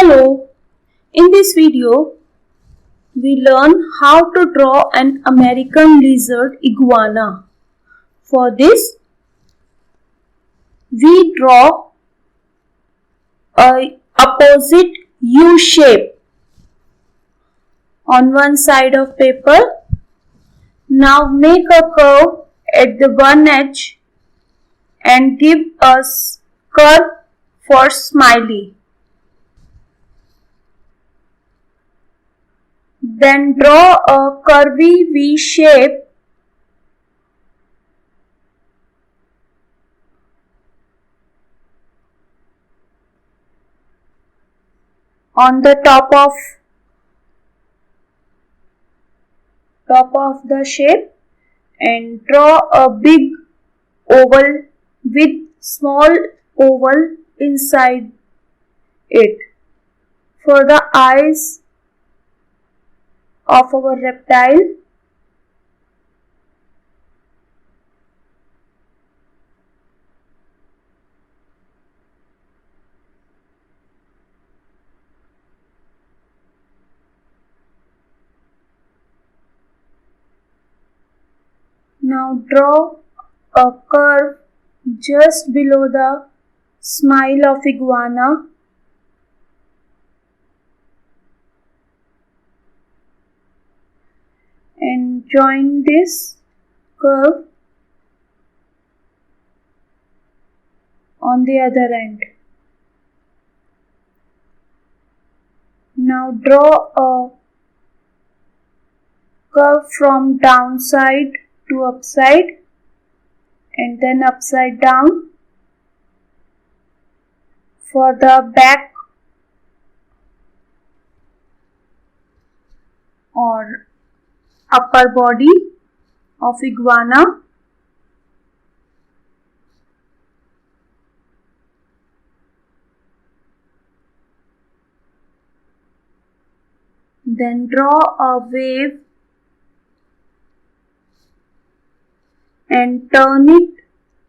Hello, in this video we learn how to draw an American lizard iguana. For this we draw a opposite U shape on one side of paper. Now make a curve at the one edge and give us curve for smiley. Then draw a curvy V shape on the top of the shape and draw a big oval with small oval inside it for the eyes of our reptile. Now draw a curve just below the smile of iguana and join this curve on the other end. Now draw a curve from downside to upside and then upside down for the back or upper body of iguana. Then draw a wave and turn it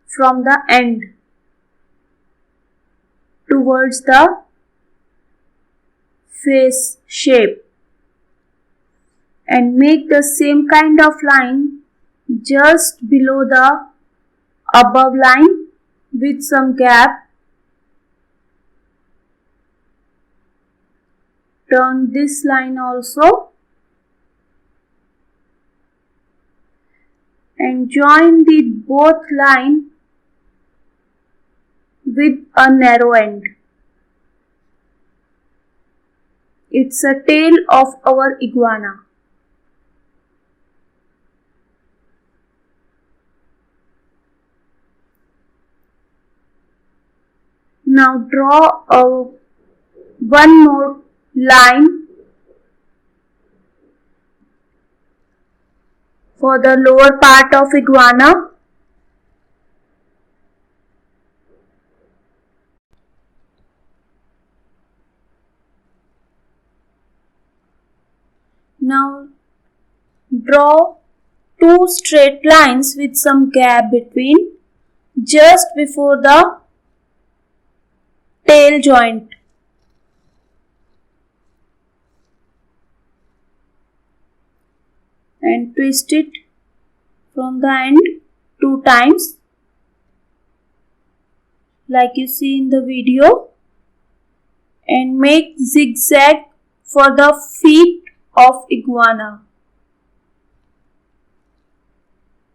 from the end towards the face shape and make the same kind of line just below the above line with some gap. Turn this line also and join the both line with a narrow end. It's a tail of our iguana. Now draw one more line for the lower part of iguana. Now draw two straight lines with some gap between just before the tail joint. And twist it from the end 2 times like you see in the video and make zigzag for the feet of iguana.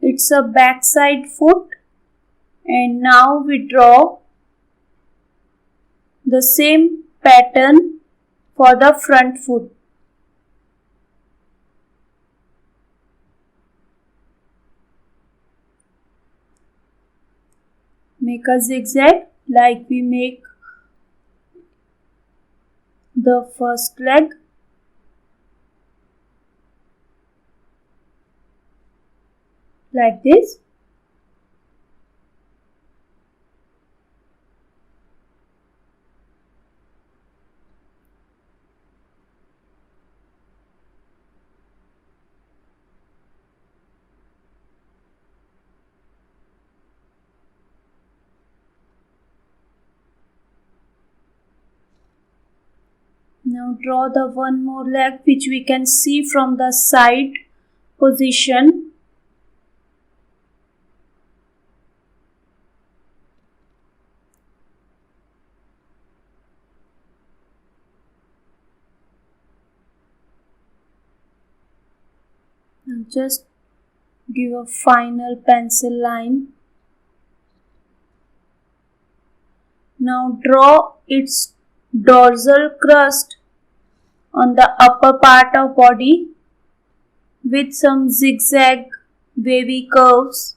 It's a backside foot and now we draw the same pattern for the front foot. Make a zigzag like we make the first leg. Like this. Now draw the one more leg which we can see from the side position. Now just give a final pencil line. Now draw its dorsal crust on the upper part of body with some zigzag wavy curves.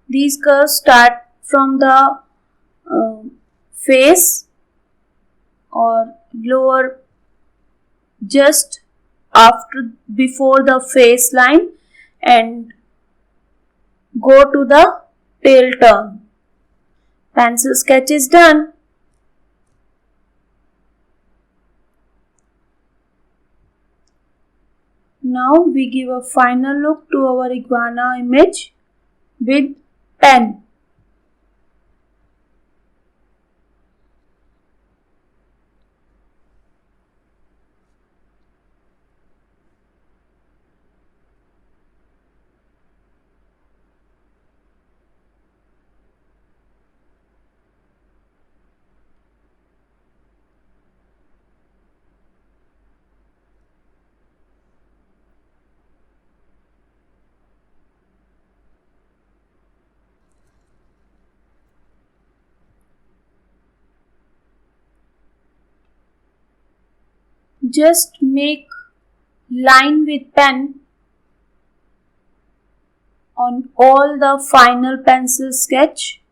These curves start from the face or lower just before the face line and go to the tail turn. Pencil sketch is done. Now we give a final look to our iguana image with pen. Just make line with pen on all the final pencil sketch.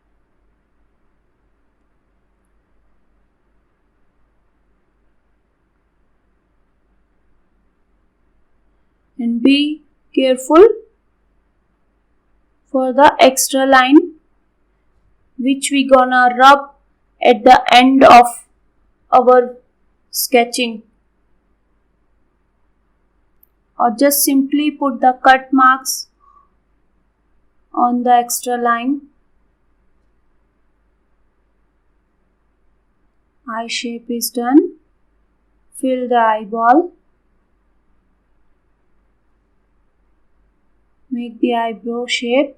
And be careful for the extra line which we gonna rub at the end of our sketching, or just simply put the cut marks on the extra line. Eye shape is done. Fill the eyeball. Make the eyebrow shape.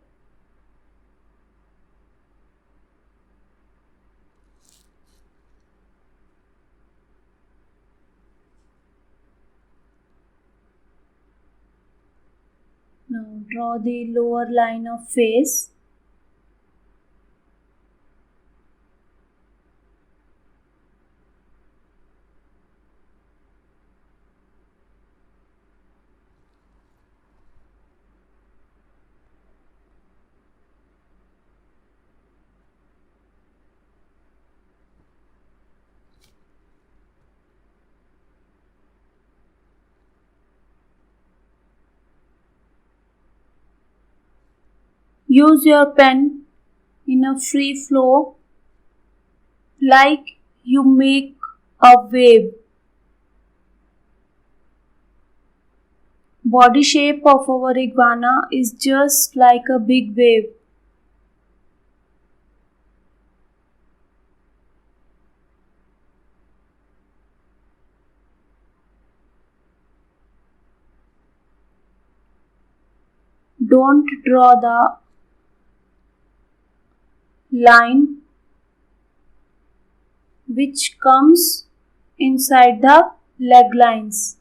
Now draw the lower line of face. Use your pen in a free flow like you make a wave. Body shape of our iguana is just like a big wave. Don't draw the line which comes inside the leg lines.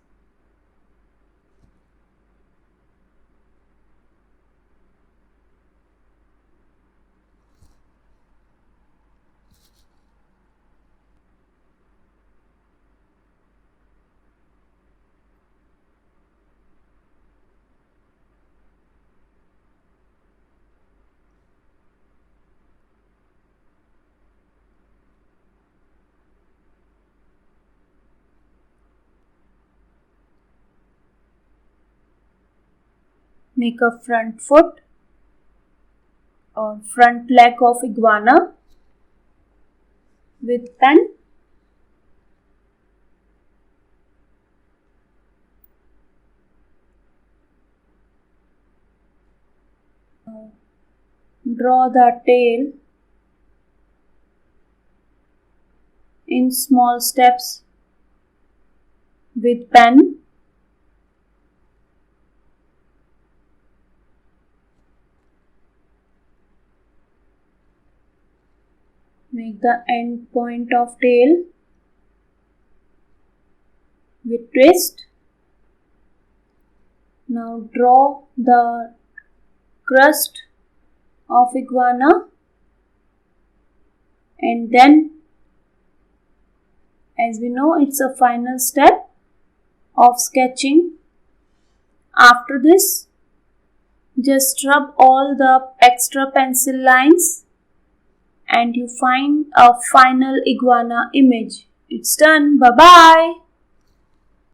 Make a front foot or front leg of iguana with pen. draw the tail in small steps with pen. Make the end point of tail with twist. Now draw the crest of iguana, and then, as we know, it's a final step of sketching. After this, just rub all the extra pencil lines and you find a final iguana image. It's done. Bye bye.